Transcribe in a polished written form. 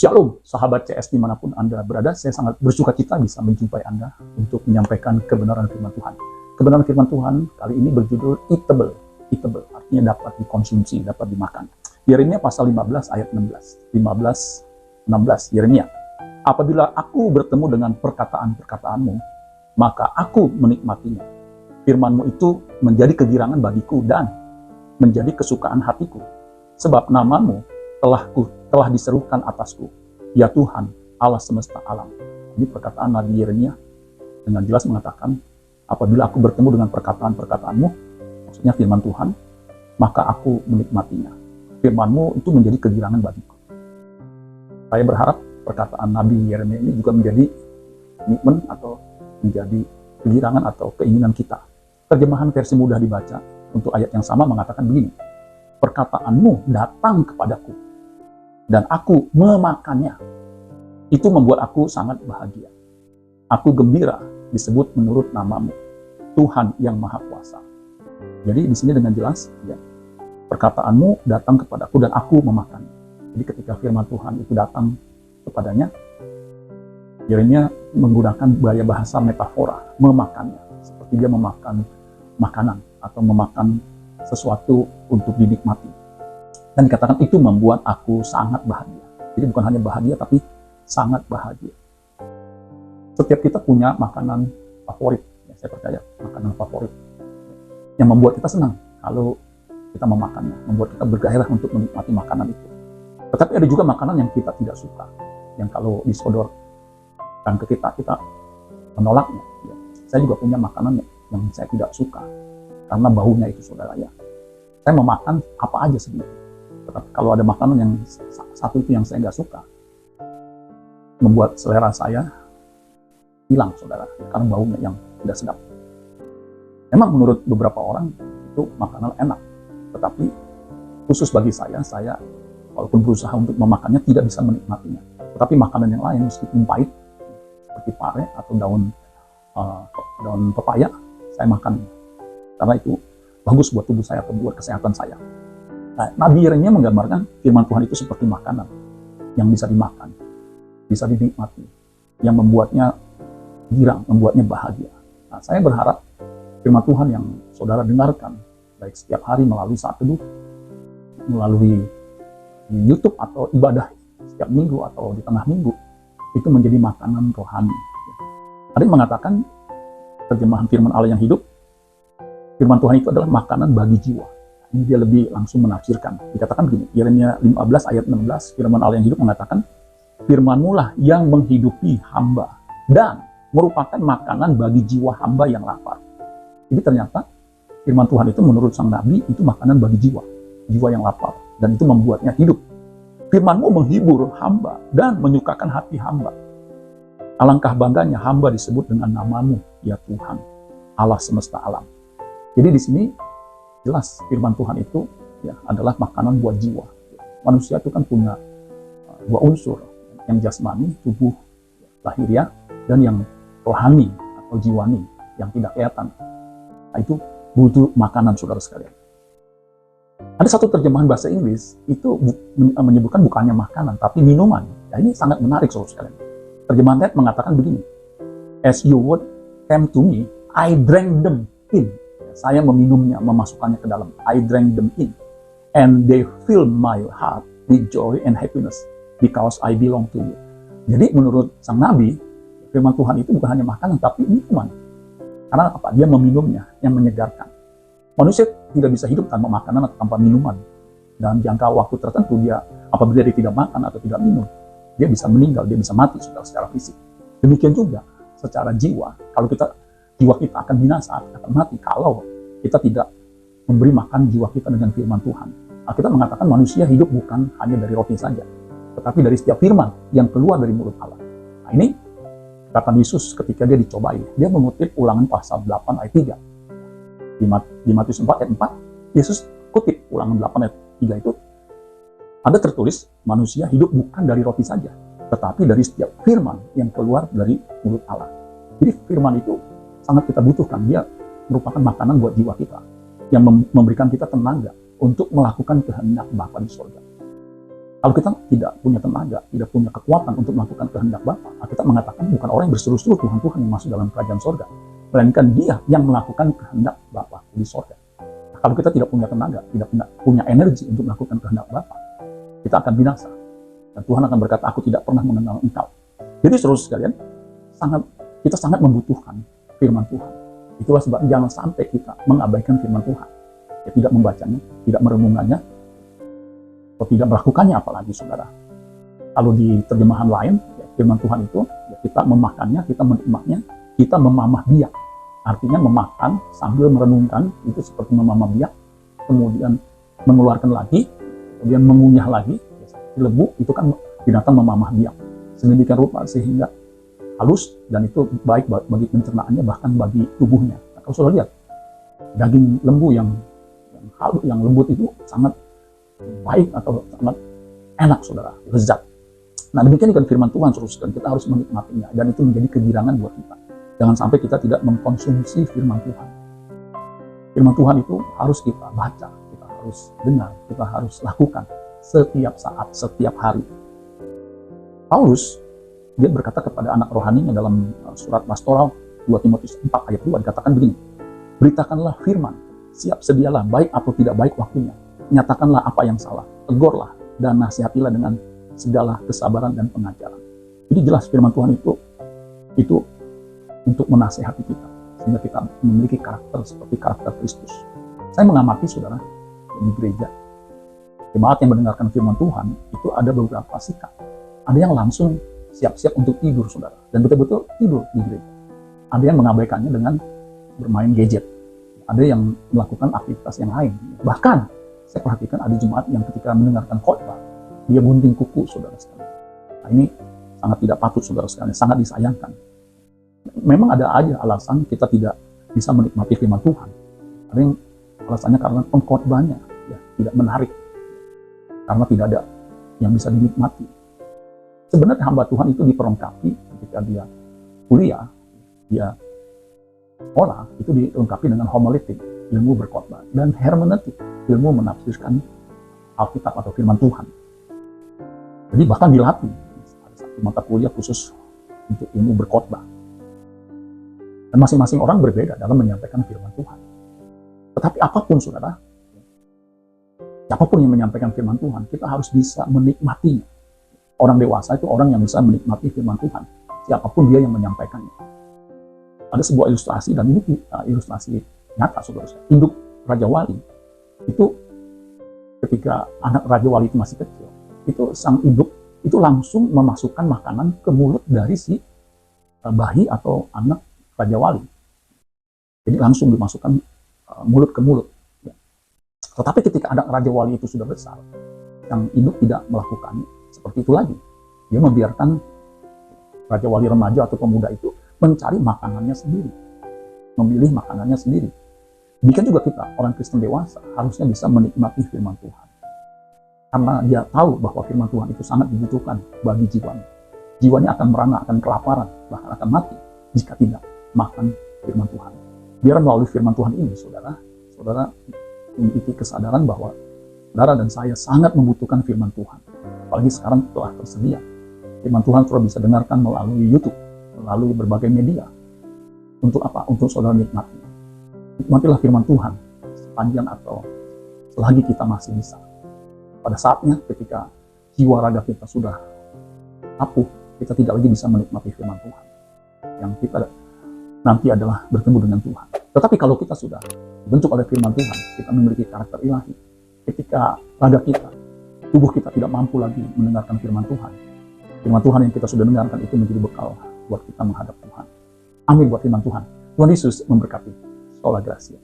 Shalom, sahabat CS dimanapun Anda berada, saya sangat bersuka cita bisa menjumpai Anda untuk menyampaikan kebenaran firman Tuhan. Kebenaran firman Tuhan kali ini berjudul eatable. Eatable artinya dapat dikonsumsi, dapat dimakan. Yeremia pasal 15 ayat 16. 16 Yeremia. Apabila aku bertemu dengan perkataan-perkataanmu, maka aku menikmatinya. Firmanmu itu menjadi kegirangan bagiku dan menjadi kesukaan hatiku. Sebab namamu telah diserukan atasku, ya Tuhan, Allah semesta alam. Ini perkataan Nabi Yeremia dengan jelas mengatakan, apabila aku bertemu dengan perkataan-perkataanmu, maksudnya firman Tuhan, maka aku menikmatinya. Firmanmu itu menjadi kegirangan bagiku. Saya berharap perkataan Nabi Yeremia ini juga menjadi komitmen atau menjadi kegirangan atau keinginan kita. Terjemahan versi mudah dibaca untuk ayat yang sama mengatakan begini, perkataanmu datang kepadaku, dan aku memakannya. Itu membuat aku sangat bahagia. Aku gembira disebut menurut namamu, Tuhan yang Maha Kuasa. Jadi di sini dengan jelas, ya, perkataanmu datang kepadaku dan aku memakannya. Jadi ketika firman Tuhan itu datang kepadanya, Yeremia menggunakan gaya bahasa metafora, memakannya. Seperti dia memakan makanan atau memakan sesuatu untuk dinikmati. Dan dikatakan itu membuat aku sangat bahagia. Jadi bukan hanya bahagia, tapi sangat bahagia. Setiap kita punya makanan favorit. Ya, saya percaya, makanan favorit. Yang membuat kita senang kalau kita memakannya. Membuat kita bergairah untuk menikmati makanan itu. Tetapi ada juga makanan yang kita tidak suka. Yang kalau disodorkan ke kita menolaknya. Ya. Saya juga punya makanan yang saya tidak suka. Karena baunya itu, saudara ya. Saya memakan apa aja sebenarnya. Tetapi kalau ada makanan yang satu itu yang saya nggak suka, membuat selera saya hilang, saudara, karena baunya yang tidak sedap. Memang menurut beberapa orang itu makanan enak, tetapi khusus bagi saya walaupun berusaha untuk memakannya tidak bisa menikmatinya. Tetapi makanan yang lain meskipun pahit, seperti pare atau daun pepaya, saya makan karena itu bagus buat tubuh saya atau buat kesehatan saya. Nah, Nabi Yeremia menggambarkan firman Tuhan itu seperti makanan yang bisa dimakan, bisa dinikmati, yang membuatnya girang, membuatnya bahagia. Nah, saya berharap firman Tuhan yang saudara dengarkan, baik setiap hari melalui saat teduh, melalui YouTube atau ibadah setiap minggu atau di tengah minggu, itu menjadi makanan rohani. Ada yang mengatakan terjemahan firman Allah yang hidup, firman Tuhan itu adalah makanan bagi jiwa. Ini dia lebih langsung menafsirkan. Dikatakan begini, Yeremia 15 ayat 16, firman Allah yang hidup mengatakan, firman-Mu lah yang menghidupi hamba dan merupakan makanan bagi jiwa hamba yang lapar. Jadi ternyata firman Tuhan itu menurut sang Nabi itu makanan bagi jiwa yang lapar. Dan itu membuatnya hidup. Firman-Mu menghibur hamba dan menyukakan hati hamba. Alangkah bangganya hamba disebut dengan namamu, ya Tuhan, Allah semesta alam. Jadi di sini jelas firman Tuhan itu ya adalah makanan buat jiwa. Manusia itu kan punya dua unsur, yang jasmani, tubuh lahiriah, dan yang rohani atau jiwani yang tidak kelihatan. Nah, itu butuh makanan, saudara sekalian. Ada satu terjemahan bahasa Inggris itu menyebutkan bukannya makanan tapi minuman. Nah, ini sangat menarik, saudara sekalian. Terjemahan Ted mengatakan begini, as your word came to me, I drank them in. Saya meminumnya, memasukkannya ke dalam. I drank them in. And they fill my heart with joy and happiness because I belong to you. Jadi menurut sang Nabi, firman Tuhan itu bukan hanya makanan, tapi minuman. Karena apa? Dia meminumnya, yang menyegarkan. Manusia tidak bisa hidup tanpa makanan atau tanpa minuman. Dalam jangka waktu tertentu, apabila dia tidak makan atau tidak minum, dia bisa meninggal, dia bisa mati secara fisik. Demikian juga secara jiwa. Kalau jiwa kita akan binasa, akan mati kalau kita tidak memberi makan jiwa kita dengan firman Tuhan. Alkitab mengatakan manusia hidup bukan hanya dari roti saja, tetapi dari setiap firman yang keluar dari mulut Allah. Nah, ini kata Yesus ketika dia dicobai. Dia mengutip Ulangan pasal 8 ayat 3. Di Matius 4 ayat 4, Yesus kutip Ulangan 8 ayat 3 itu, ada tertulis manusia hidup bukan dari roti saja, tetapi dari setiap firman yang keluar dari mulut Allah. Jadi firman itu sangat kita butuhkan. Dia merupakan makanan buat jiwa kita yang memberikan kita tenaga untuk melakukan kehendak Bapa di surga. Kalau kita tidak punya tenaga, tidak punya kekuatan untuk melakukan kehendak Bapa, kita mengatakan bukan orang yang berseru-seru Tuhan yang masuk dalam kerajaan sorga, melainkan dia yang melakukan kehendak Bapa di sorga. Nah, kalau kita tidak punya tenaga, tidak punya energi untuk melakukan kehendak Bapa, kita akan binasa. Dan Tuhan akan berkata, aku tidak pernah mengenal engkau. Jadi saudara sekalian, kita sangat membutuhkan firman Tuhan. Itulah sebab jangan sampai kita mengabaikan firman Tuhan. Ya, tidak membacanya, tidak merenungannya, atau tidak melakukannya apalagi saudara. Kalau di terjemahan lain, ya, firman Tuhan itu ya, kita memakannya, kita menikmatnya, kita memamah biak. Artinya memakan sambil merenungkan, itu seperti memamah biak, kemudian mengeluarkan lagi, kemudian mengunyah lagi. Lembu itu kan binatang memamah biak. Sedemikian rupa sehingga halus dan itu baik bagi pencernaannya bahkan bagi tubuhnya. Nah, kalau saudara lihat daging lembu yang lembut itu sangat baik atau sangat enak saudara, lezat. Nah demikian dengan firman Tuhan saudara, kita harus menikmatinya dan itu menjadi kegirangan buat kita. Jangan sampai kita tidak mengkonsumsi firman Tuhan. Firman Tuhan itu harus kita baca, kita harus dengar, kita harus lakukan setiap saat, setiap hari. Paulus dia berkata kepada anak rohaninya dalam surat pastoral 2 Timotius 4 ayat 2 dikatakan begini, beritakanlah firman, siap sedialah baik atau tidak baik waktunya, nyatakanlah apa yang salah, tegurlah dan nasihatilah dengan segala kesabaran dan pengajaran. Jadi jelas firman Tuhan itu untuk menasihati kita sehingga kita memiliki karakter seperti karakter Kristus. Saya mengamati saudara di gereja, jemaat yang mendengarkan firman Tuhan itu ada beberapa sikap. Ada yang langsung siap-siap untuk tidur saudara, dan betul-betul tidur di gereja. Ada yang mengabaikannya dengan bermain gadget. Ada yang melakukan aktivitas yang lain. Bahkan saya perhatikan ada jemaat yang ketika mendengarkan khotbah dia gunting kuku saudara sekalian. Nah, ini sangat tidak patut saudara sekalian, sangat disayangkan. Memang ada aja alasan kita tidak bisa menikmati firman Tuhan. Ada yang alasannya karena pengkhotbahnya ya, tidak menarik, karena tidak ada yang bisa dinikmati. Sebenarnya hamba Tuhan itu diperlengkapi ketika dia kuliah, dia sekolah, itu dilengkapi dengan homiletik, ilmu berkhotbah, dan hermeneutik, ilmu menafsirkan Alkitab atau firman Tuhan. Jadi bahkan dilatih, ada satu mata kuliah khusus untuk ilmu berkhotbah. Dan masing-masing orang berbeda dalam menyampaikan firman Tuhan. Tetapi apapun saudara, siapapun yang menyampaikan firman Tuhan, kita harus bisa menikmatinya. Orang dewasa itu orang yang bisa menikmati firman Tuhan, siapapun dia yang menyampaikannya. Ada sebuah ilustrasi, dan ini ilustrasi nyata saudara. Induk Raja Wali itu ketika anak Raja Wali itu masih kecil, itu sang induk itu langsung memasukkan makanan ke mulut dari si bayi atau anak Raja Wali. Jadi langsung dimasukkan mulut ke mulut. Ya. Tetapi ketika anak Raja Wali itu sudah besar, sang induk tidak melakukannya seperti itu lagi. Dia membiarkan Raja Wali remaja atau pemuda itu mencari makanannya sendiri, memilih makanannya sendiri. Demikian juga kita, orang Kristen dewasa, harusnya bisa menikmati firman Tuhan. Karena dia tahu bahwa firman Tuhan itu sangat dibutuhkan bagi jiwanya. Jiwanya akan merana, akan kelaparan, bahkan akan mati jika tidak makan firman Tuhan. Biar melalui firman Tuhan ini, saudara memiliki kesadaran bahwa saudara dan saya sangat membutuhkan firman Tuhan. Apalagi sekarang telah tersedia. Firman Tuhan saudara bisa dengarkan melalui YouTube, melalui berbagai media. Untuk apa? Untuk saudara nikmati. Nikmatilah firman Tuhan sepanjang atau selagi kita masih bisa. Pada saatnya ketika jiwa raga kita sudah rapuh, kita tidak lagi bisa menikmati firman Tuhan. Yang kita nanti adalah bertemu dengan Tuhan. Tetapi kalau kita sudah dibentuk oleh firman Tuhan, kita memiliki karakter ilahi. Ketika raga kita, tubuh kita tidak mampu lagi mendengarkan firman Tuhan, firman Tuhan yang kita sudah dengarkan itu menjadi bekal buat kita menghadap Tuhan. Amin buat firman Tuhan. Tuhan Yesus memberkati. Sola Gracia.